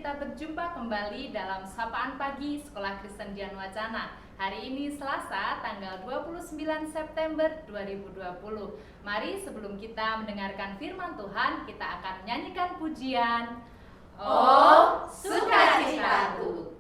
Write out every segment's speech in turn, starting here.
kita berjumpa kembali dalam Sapaan Pagi Sekolah Kristen Dian Wacana. Hari ini Selasa, tanggal 29 September 2020. Mari sebelum kita mendengarkan firman Tuhan, kita akan menyanyikan pujian Oh, sukacitaku.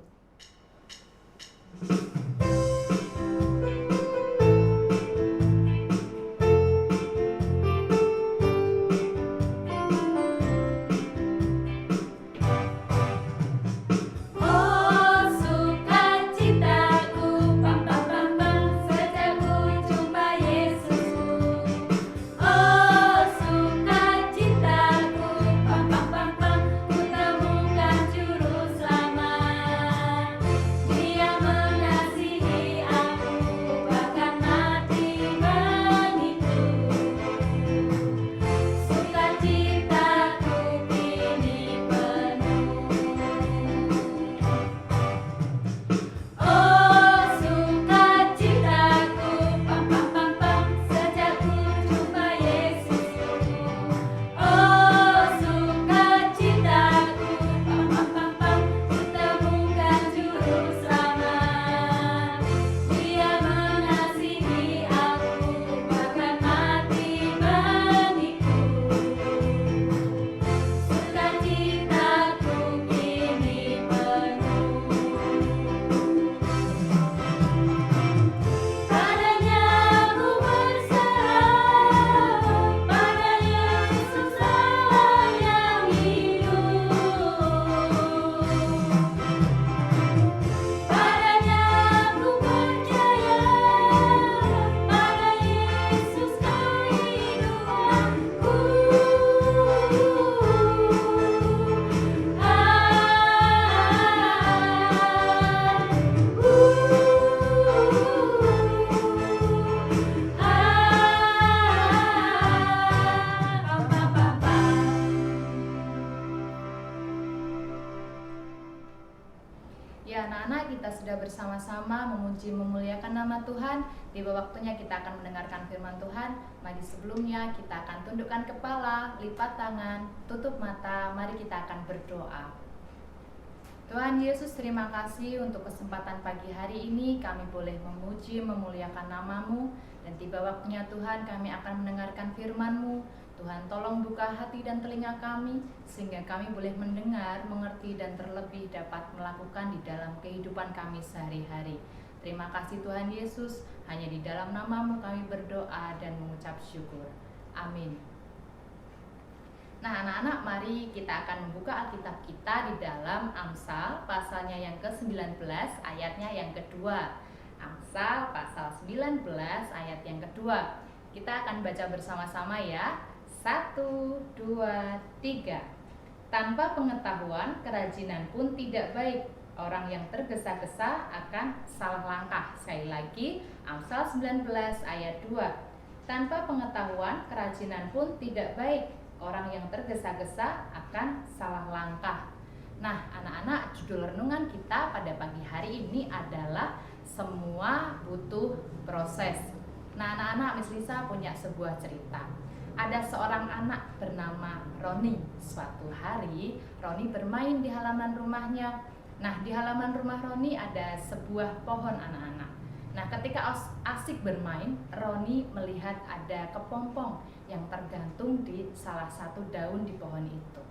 Ya, anak-anak, kita sudah bersama-sama memuji memuliakan nama Tuhan. Tiba waktunya kita akan mendengarkan firman Tuhan. Mari sebelumnya kita akan tundukkan kepala, lipat tangan, tutup mata. Mari kita akan berdoa. Tuhan Yesus, terima kasih untuk kesempatan pagi hari ini kami boleh memuji memuliakan nama-Mu. Dan tiba waktunya Tuhan, kami akan mendengarkan firman-Mu. Tuhan, tolong buka hati dan telinga kami sehingga kami boleh mendengar, mengerti, dan terlebih dapat melakukan di dalam kehidupan kami sehari-hari. Terima kasih Tuhan Yesus, hanya di dalam nama-Mu kami berdoa dan mengucap syukur. Amin. Nah, anak-anak, mari kita akan membuka Alkitab kita di dalam Amsal pasalnya yang ke-19 ayatnya yang kedua. Amsal pasal 19 ayat yang kedua. Kita akan baca bersama-sama ya. 1, 2, 3. Tanpa pengetahuan, kerajinan pun tidak baik. Orang yang tergesa-gesa akan salah langkah. Sekali lagi, Amsal 19 ayat 2. Tanpa pengetahuan, kerajinan pun tidak baik. Orang yang tergesa-gesa akan salah langkah. Nah, anak-anak, judul renungan kita pada pagi hari ini adalah semua butuh proses. Nah, anak-anak, Miss Lisa punya sebuah cerita. Ada seorang anak bernama Roni. Suatu hari, Roni bermain di halaman rumahnya. Nah, di halaman rumah Roni ada sebuah pohon, anak-anak. Nah, ketika asik bermain, Roni melihat ada kepompong yang tergantung di salah satu daun di pohon itu.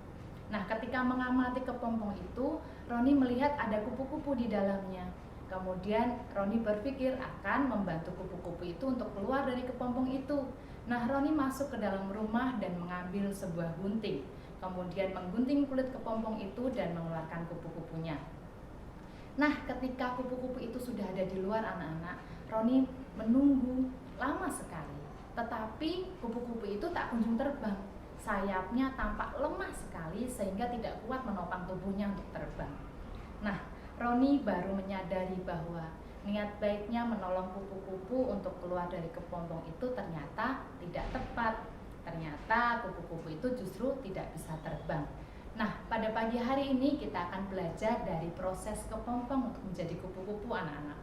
Nah, ketika mengamati kepompong itu, Roni melihat ada kupu-kupu di dalamnya. Kemudian Roni berpikir akan membantu kupu-kupu itu untuk keluar dari kepompong itu. Nah, Roni masuk ke dalam rumah dan mengambil sebuah gunting. Kemudian menggunting kulit kepompong itu dan mengeluarkan kupu-kupunya. Nah, ketika kupu-kupu itu sudah ada di luar, anak-anak, Roni menunggu lama sekali. Tetapi kupu-kupu itu tak kunjung terbang. Sayapnya tampak lemah sekali sehingga tidak kuat menopang tubuhnya untuk terbang. Nah, Roni baru menyadari bahwa niat baiknya menolong kupu-kupu untuk keluar dari kepompong itu ternyata tidak tepat. Ternyata kupu-kupu itu justru tidak bisa terbang. Nah, pada pagi hari ini kita akan belajar dari proses kepompong untuk menjadi kupu-kupu, anak-anak.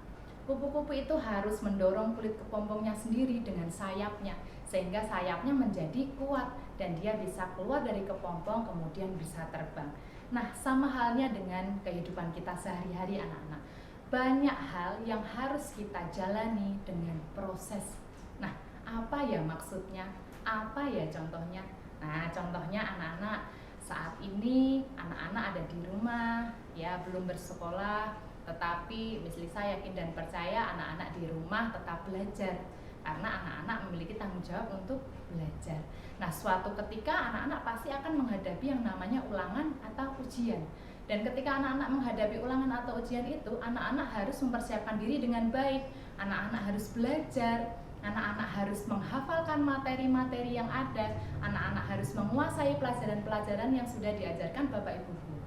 Kupu-kupu itu harus mendorong kulit kepompongnya sendiri dengan sayapnya, sehingga sayapnya menjadi kuat dan dia bisa keluar dari kepompong kemudian bisa terbang. Nah, sama halnya dengan kehidupan kita sehari-hari anak-anak. Banyak hal yang harus kita jalani dengan proses. Nah, apa ya maksudnya? Apa ya contohnya? Nah, contohnya anak-anak saat ini anak-anak ada di rumah, ya belum bersekolah, tetapi Miss Lisa yakin dan percaya anak-anak di rumah tetap belajar karena anak-anak memiliki tanggung jawab untuk belajar. Nah, suatu ketika anak-anak pasti akan menghadapi yang namanya ulangan atau ujian. Dan ketika anak-anak menghadapi ulangan atau ujian itu, anak-anak harus mempersiapkan diri dengan baik. Anak-anak harus belajar, anak-anak harus menghafalkan materi-materi yang ada, anak-anak harus menguasai pelajaran-pelajaran yang sudah diajarkan Bapak Ibu guru.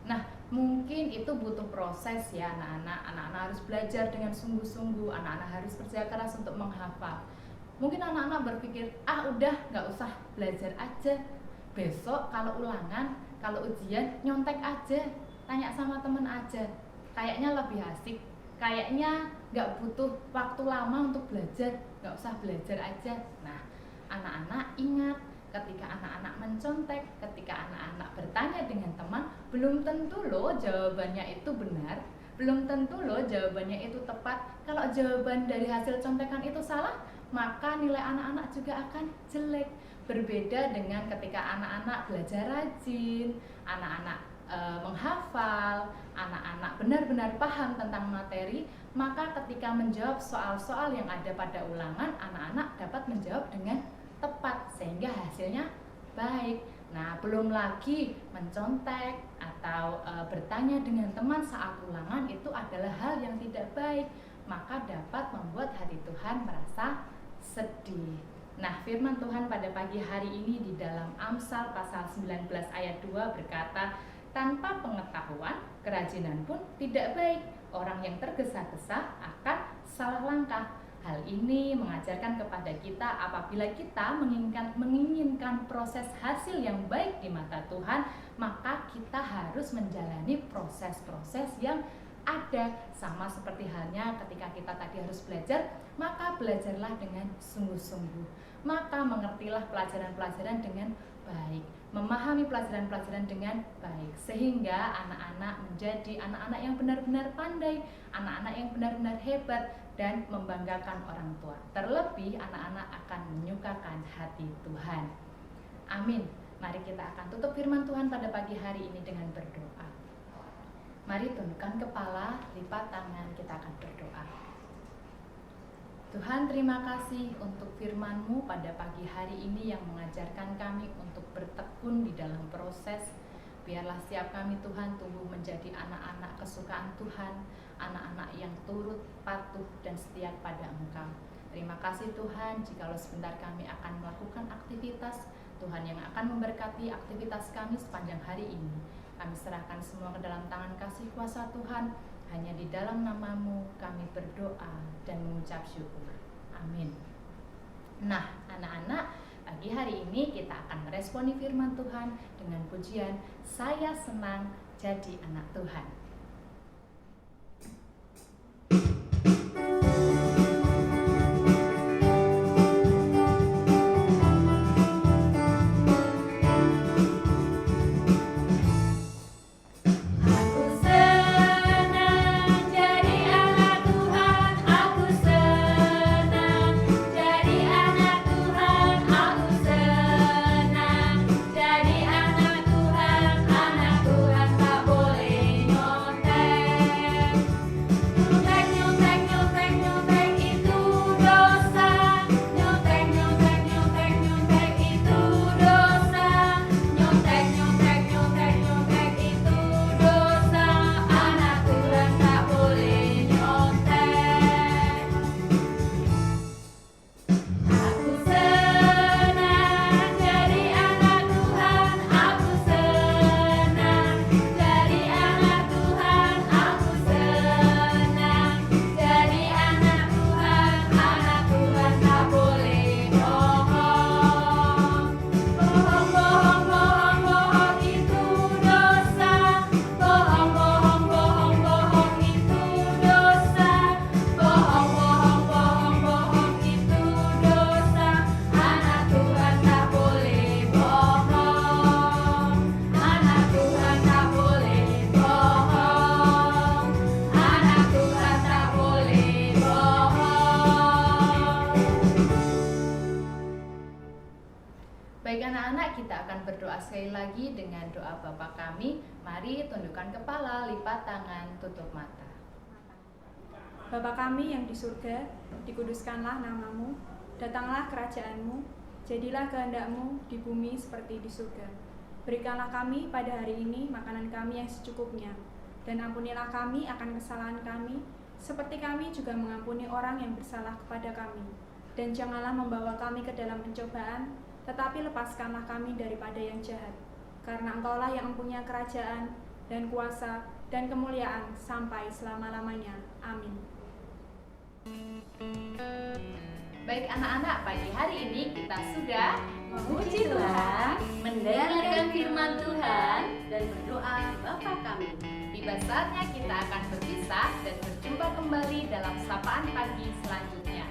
Nah, mungkin itu butuh proses ya anak-anak harus belajar dengan sungguh-sungguh, anak-anak harus kerja keras untuk menghafal. Mungkin anak-anak berpikir, udah gak usah belajar aja, besok kalau ulangan, kalau ujian nyontek aja, tanya sama temen aja, kayaknya lebih asik, kayaknya gak butuh waktu lama untuk belajar, gak usah belajar aja. Nah, anak-anak ingat, ketika anak-anak mencontek, ketika anak-anak bertanya dengan teman, belum tentu loh jawabannya itu benar, belum tentu loh jawabannya itu tepat. Kalau jawaban dari hasil contekan itu salah, maka nilai anak-anak juga akan jelek. Berbeda dengan ketika anak-anak belajar rajin, anak-anak menghafal, anak-anak benar-benar paham tentang materi, maka ketika menjawab soal-soal yang ada pada ulangan, anak-anak dapat menjawab dengan tepat sehingga hasilnya baik. Nah, belum lagi mencontek atau bertanya dengan teman saat ulangan itu adalah hal yang tidak baik, maka dapat membuat hati Tuhan merasa sedih. Nah, firman Tuhan pada pagi hari ini di dalam Amsal pasal 19 ayat 2 berkata, tanpa pengetahuan, kerajinan pun tidak baik. Orang yang tergesa-gesa akan salah langkah. Hal ini mengajarkan kepada kita apabila kita menginginkan proses hasil yang baik di mata Tuhan, maka kita harus menjalani proses-proses yang ada. Sama seperti halnya ketika kita tadi harus belajar, maka belajarlah dengan sungguh-sungguh. Maka mengertilah pelajaran-pelajaran dengan baik, memahami pelajaran-pelajaran dengan baik, sehingga anak-anak menjadi anak-anak yang benar-benar pandai, anak-anak yang benar-benar hebat dan membanggakan orang tua. Terlebih anak-anak akan menyukakan hati Tuhan. Amin. Mari kita akan tutup firman Tuhan pada pagi hari ini dengan berdoa. Mari tundukkan kepala, lipat tangan, kita akan berdoa. Tuhan, terima kasih untuk firman-Mu pada pagi hari ini yang mengajarkan kami untuk bertekun di dalam proses. Biarlah setiap kami Tuhan tumbuh menjadi anak-anak kesukaan Tuhan, anak-anak yang turut, patuh, dan setia pada Engkau. Terima kasih Tuhan, jikalau sebentar kami akan melakukan aktivitas, Tuhan yang akan memberkati aktivitas kami sepanjang hari ini. Kami serahkan semua ke dalam tangan kasih kuasa Tuhan. Hanya di dalam nama-Mu kami berdoa dan mengucap syukur. Amin. Nah, anak-anak, pagi hari ini kita akan meresponi firman Tuhan dengan pujian Saya Senang Jadi Anak Tuhan. Jadi anak Tuhan tak boleh Baik anak-anak, kita akan berdoa sekali lagi dengan doa Bapa kami. Mari tundukkan kepala, lipat tangan, tutup mata. Bapa kami yang di surga, dikuduskanlah namamu, datanglah kerajaanmu, jadilah kehendak-mu di bumi seperti di surga. Berikanlah kami pada hari ini makanan kami yang secukupnya, dan ampunilah kami akan kesalahan kami, seperti kami juga mengampuni orang yang bersalah kepada kami. Dan janganlah membawa kami ke dalam pencobaan, tetapi lepaskanlah kami daripada yang jahat. Karena Engkaulah yang mempunyai kerajaan, dan kuasa, dan kemuliaan sampai selama-lamanya. Amin. Baik anak-anak, pagi hari ini kita sudah Memuji Tuhan, mendengarkan firman Tuhan, dan berdoa Bapa kami. Tiba saatnya kita akan berpisah dan berjumpa kembali dalam sapaan pagi selanjutnya.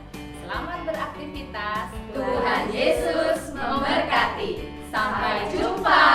Selamat beraktivitas. Tuhan Yesus memberkati. Sampai jumpa.